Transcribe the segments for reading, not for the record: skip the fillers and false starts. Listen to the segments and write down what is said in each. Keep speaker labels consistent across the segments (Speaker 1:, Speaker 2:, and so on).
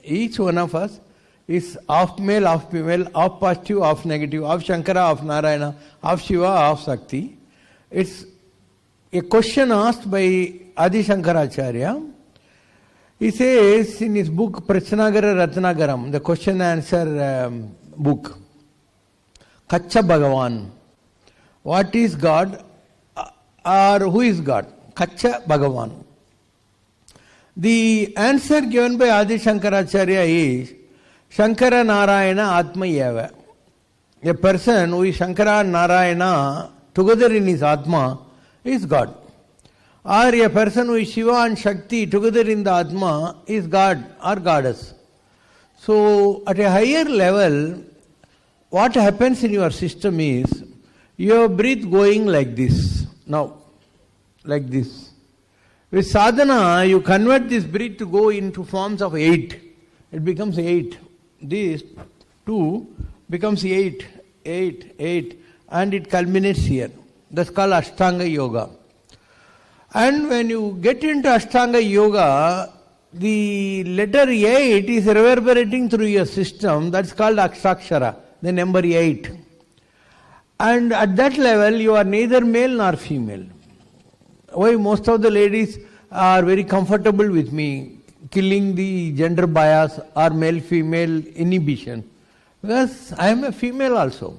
Speaker 1: Each one of us is half male, half female, half positive, half negative, half Shankara, half Narayana, half Shiva, half Shakti. It's a question asked by Adi Shankaracharya. He says in his book Prachanagara Ratnagaram, the question answer book, Kacha Bhagavan, what is God or who is God? Kacha Bhagavan. The answer given by Adi Shankaracharya is Shankara Narayana Atma Yava. A person who is Shankara and Narayana together in his Atma is God. Or a person who is Shiva and Shakti together in the Atma is God or Goddess. So at a higher level, what happens in your system is your breath going like this. Now, like this. With sadhana, you convert this breath to go into forms of 8. It becomes 8. This 2 becomes 8, 8, 8, and it culminates here. That's called Ashtanga Yoga. And when you get into Ashtanga Yoga, the letter 8 is reverberating through your system. That's called Akshakshara, the number 8. And at that level, you are neither male nor female. Why most of the ladies are very comfortable with me, killing the gender bias or male-female inhibition. Because I am a female also.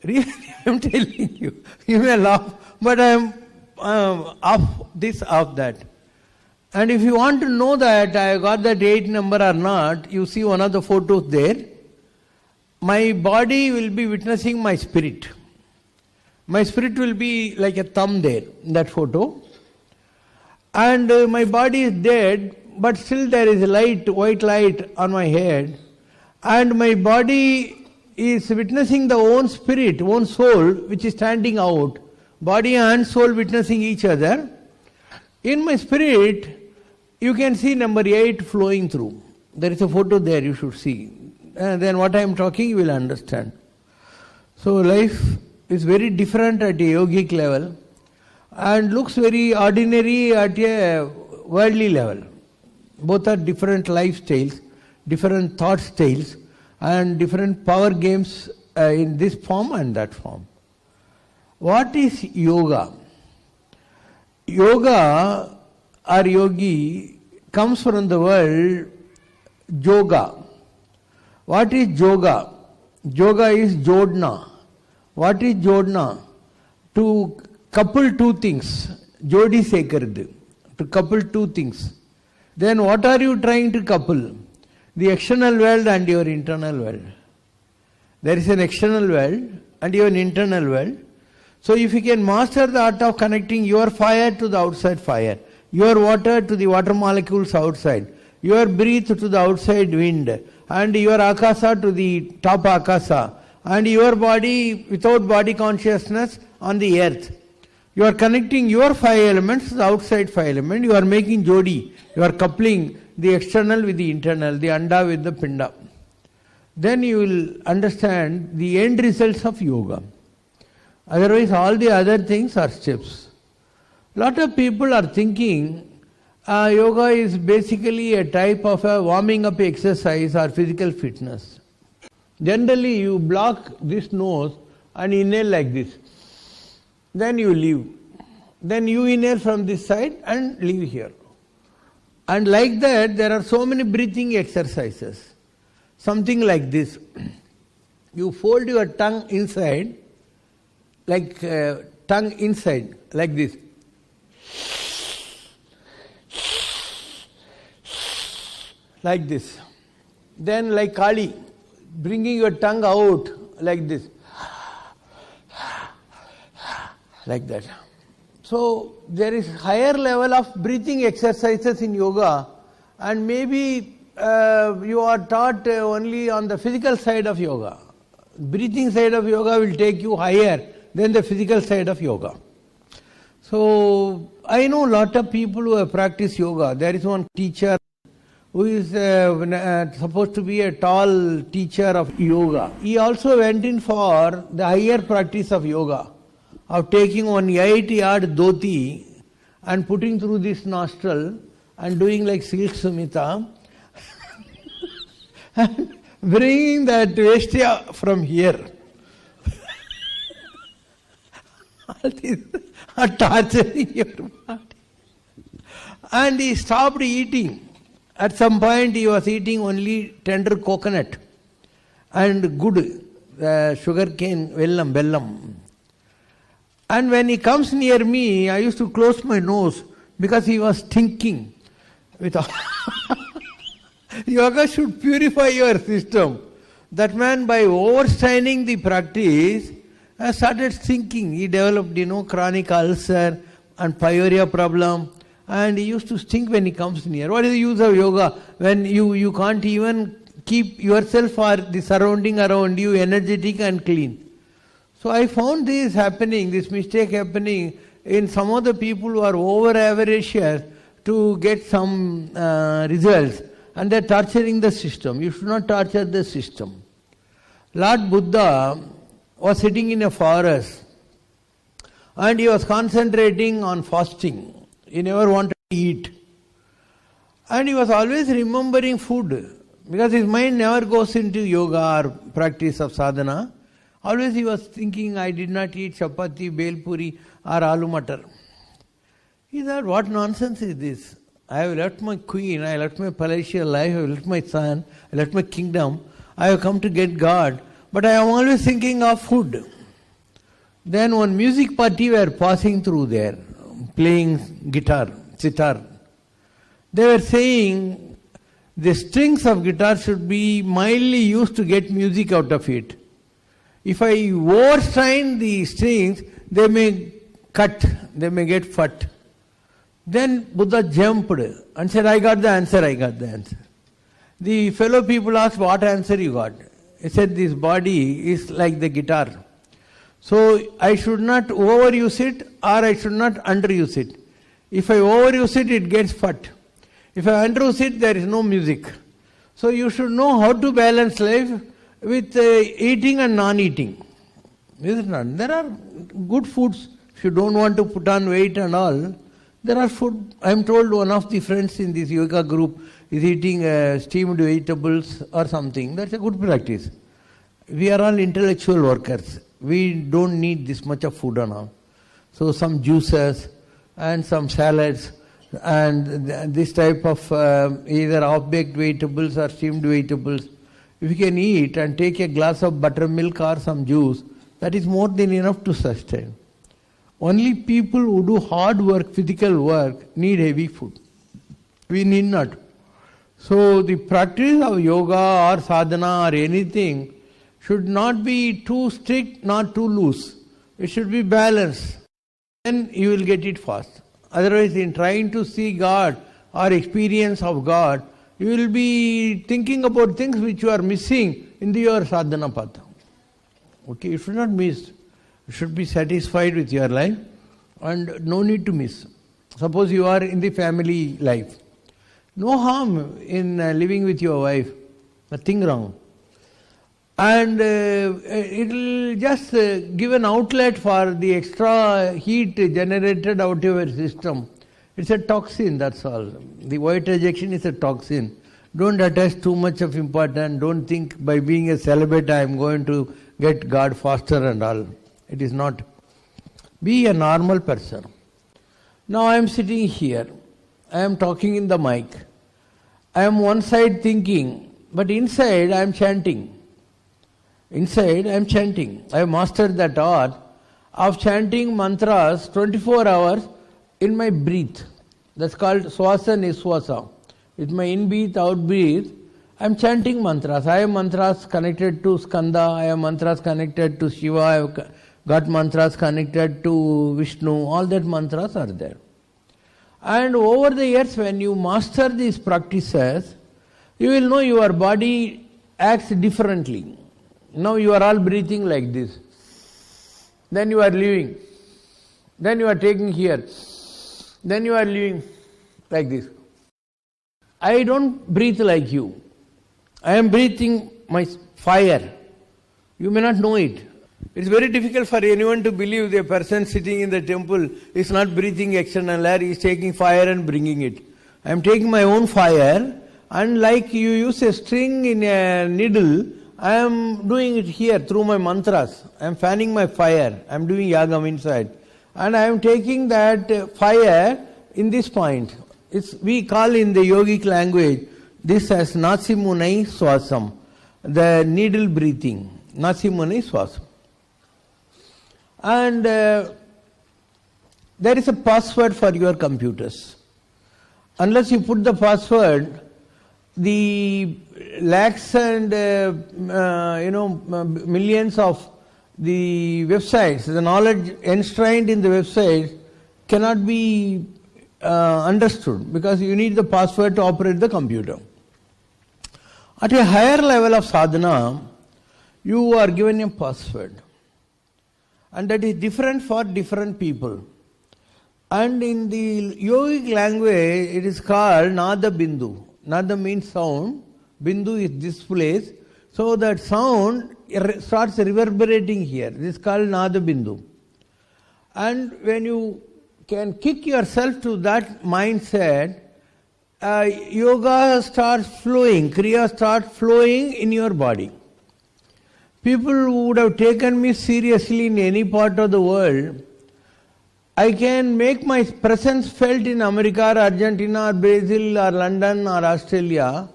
Speaker 1: Really, I am telling you. You may laugh, but I am off this, off that. And if you want to know that I got that 8 number or not, you see one of the photos there. My body will be witnessing my spirit. My spirit will be like a thumb there in that photo. And my body is dead, but still there is a light, white light on my head. And my body is witnessing the own spirit, own soul, which is standing out. Body and soul witnessing each other. In my spirit, you can see number 8 flowing through. There is a photo there you should see. And then what I am talking you will understand. So life is very different at a yogic level and looks very ordinary at a worldly level. Both are different lifestyles, different thought styles and different power games in this form and that form. What is yoga? Yoga or yogi comes from the word yoga. What is yoga? Yoga is jodna. What is jodna? To couple two things. Jodi sekaradu. To couple two things. Then what are you trying to couple? The external world and your internal world. There is an external world and your internal world. So if you can master the art of connecting your fire to the outside fire, your water to the water molecules outside, your breath to the outside wind, and your akasa to the top akasa, and your body without body consciousness on the earth. You are connecting your 5 elements to the outside 5 element. You are making jodi. You are coupling the external with the internal, the anda with the pinda. Then you will understand the end results of yoga. Otherwise, all the other things are steps. Lot of people are thinking yoga is basically a type of a warming up exercise or physical fitness. Generally, you block this nose and inhale like this. Then you leave. Then you inhale from this side and leave here. And like that, there are so many breathing exercises. Something like this. You fold your tongue inside, like tongue inside, like this. Like this. Then like Kali, bringing your tongue out like this. Like that. So there is higher level of breathing exercises in yoga, and maybe you are taught only on the physical side of yoga. Breathing side of yoga will take you higher than the physical side of yoga. So I know a lot of people who have practiced yoga. There is one teacher who is supposed to be a tall teacher of yoga. He also went in for the higher practice of yoga, of taking one 8-yard dhoti and putting through this nostril and doing like Silk Sumita and bringing that Vestya from here. All these are torturing your body. And he stopped eating. At some point he was eating only tender coconut and good sugar cane, bellam. And when he comes near me, I used to close my nose because he was thinking. Yoga should purify your system. That man, by overstraining the practice, started thinking. He developed, chronic ulcer and pyorrhea problem. And he used to stink when he comes near. What is the use of yoga when you can't even keep yourself or the surrounding around you energetic and clean? So I found this mistake happening in some of the people who are over avaricious to get some results, and they're torturing the system. You should not torture the system. Lord Buddha was sitting in a forest and he was concentrating on fasting. He never wanted to eat. And he was always remembering food because his mind never goes into yoga or practice of sadhana. Always he was thinking, I did not eat chapati, bel puri or aloo matar. He thought, what nonsense is this? I have left my queen, I left my palatial life, I have left my son, I left my kingdom. I have come to get God, but I am always thinking of food. Then one music party were passing through there, playing guitar, sitar. They were saying the strings of guitar should be mildly used to get music out of it. If I overstrain the strings, they may cut, they may get fat. Then Buddha jumped and said, I got the answer. The fellow people asked, what answer you got? He said, this body is like the guitar. So I should not overuse it or I should not underuse it. If I overuse it, it gets fat. If I underuse it, there is no music. So you should know how to balance life with eating and non-eating. Is it not? There are good foods. If you don't want to put on weight and all, there are food. I am told one of the friends in this yoga group is eating steamed vegetables or something. That's a good practice. We are all intellectual workers. We don't need this much of food and all. So some juices and some salads and this type of either half-baked vegetables or steamed vegetables. If you can eat and take a glass of buttermilk or some juice, that is more than enough to sustain. Only people who do hard work, physical work, need heavy food. We need not. So the practice of yoga or sadhana or anything should not be too strict, not too loose. It should be balanced. Then you will get it fast. Otherwise, in trying to see God or experience of God, you will be thinking about things which you are missing in your sadhana path. Okay, you should not miss. You should be satisfied with your life and no need to miss. Suppose you are in the family life. No harm in living with your wife. Nothing wrong. And it will just give an outlet for the extra heat generated out of your system. It's a toxin, that's all. The white rejection is a toxin. Don't attach too much of importance. Don't think by being a celibate I am going to get God faster and all. It is not. Be a normal person. Now I am sitting here. I am talking in the mic. I am one side thinking, but inside I am chanting. Inside I am chanting. I have mastered that art of chanting mantras 24 hours in my breath. That's called swasa niswasa. With my in-breath, out-breath, I am chanting mantras. I have mantras connected to Skanda, I have mantras connected to Shiva, I have got mantras connected to Vishnu. All that mantras are there. And over the years, when you master these practices, you will know your body acts differently. Now you are all breathing like this. Then you are leaving. Then you are taking here. Then you are leaving like this. I don't breathe like you. I am breathing my fire. You may not know it. It's very difficult for anyone to believe the person sitting in the temple is not breathing external air, he is taking fire and bringing it. I am taking my own fire And like you use a string in a needle, I am doing it here through my mantras. I am fanning my fire. I am doing yagam inside. And I am taking that fire in this point. We call in the yogic language this as Nasimunai Swasam, the needle breathing. Nasimunai Swasam. And there is a password for your computers. Unless you put the password, the lakhs and millions of the websites, the knowledge enshrined in the website cannot be understood, because you need the password to operate the computer. At a higher level of sadhana, you are given a password, and that is different for different people. And in the yogic language, it is called Nada Bindu. Nada means sound, Bindu is this place. So that sound starts reverberating here. This is called Nada Bindu. And when you can kick yourself to that mindset, yoga starts flowing, Kriya starts flowing in your body. People who would have taken me seriously in any part of the world, I can make my presence felt in America or Argentina or Brazil or London or Australia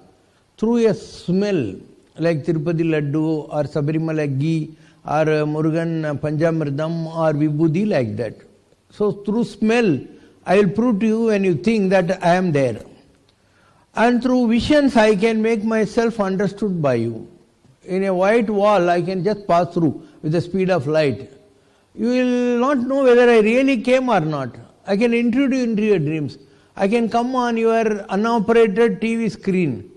Speaker 1: through a smell, like Tirupati Laddu or Sabarimala ghee or Murugan Panjamridam or Vibhuti, like that. So through smell, I will prove to you when you think that I am there. And through visions, I can make myself understood by you. In a white wall, I can just pass through with the speed of light. You will not know whether I really came or not. I can intrude you into your dreams. I can come on your unoperated TV screen.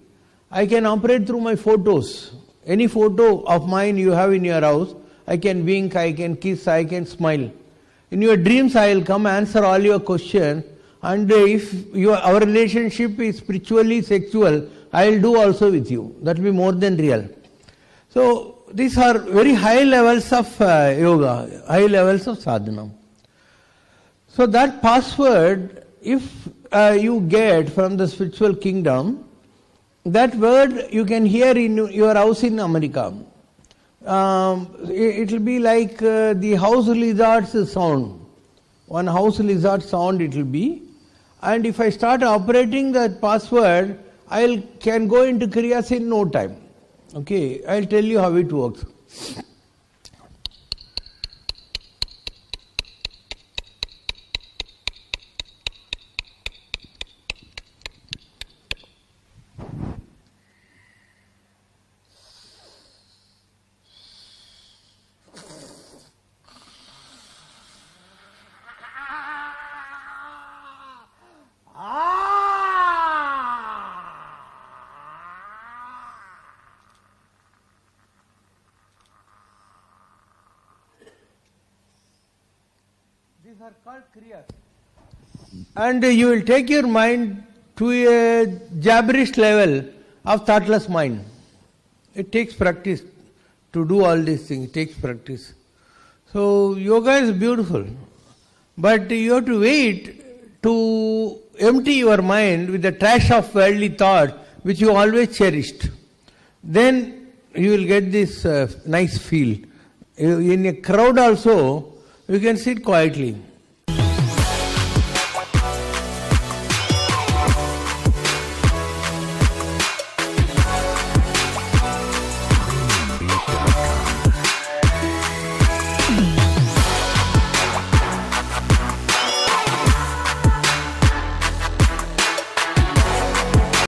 Speaker 1: I can operate through my photos. Any photo of mine you have in your house, I can wink, I can kiss, I can smile. In your dreams, I will come answer all your questions. And if our relationship is spiritually sexual, I will do also with you. That will be more than real. So these are very high levels of yoga, high levels of sadhana. So that password, if you get from the spiritual kingdom, that word you can hear in your house in America. It will be like the house lizard's sound. One house lizard sound it will be. And if I start operating that password, I can go into Kriyas in no time. Okay, I will tell you how it works. These are called kriyas. And you will take your mind to a jabberish level of thoughtless mind. It takes practice to do all these things. It takes practice. So yoga is beautiful. But you have to wait to empty your mind with the trash of worldly thought which you always cherished. Then you will get this nice feel. In a crowd also, you can sit quietly.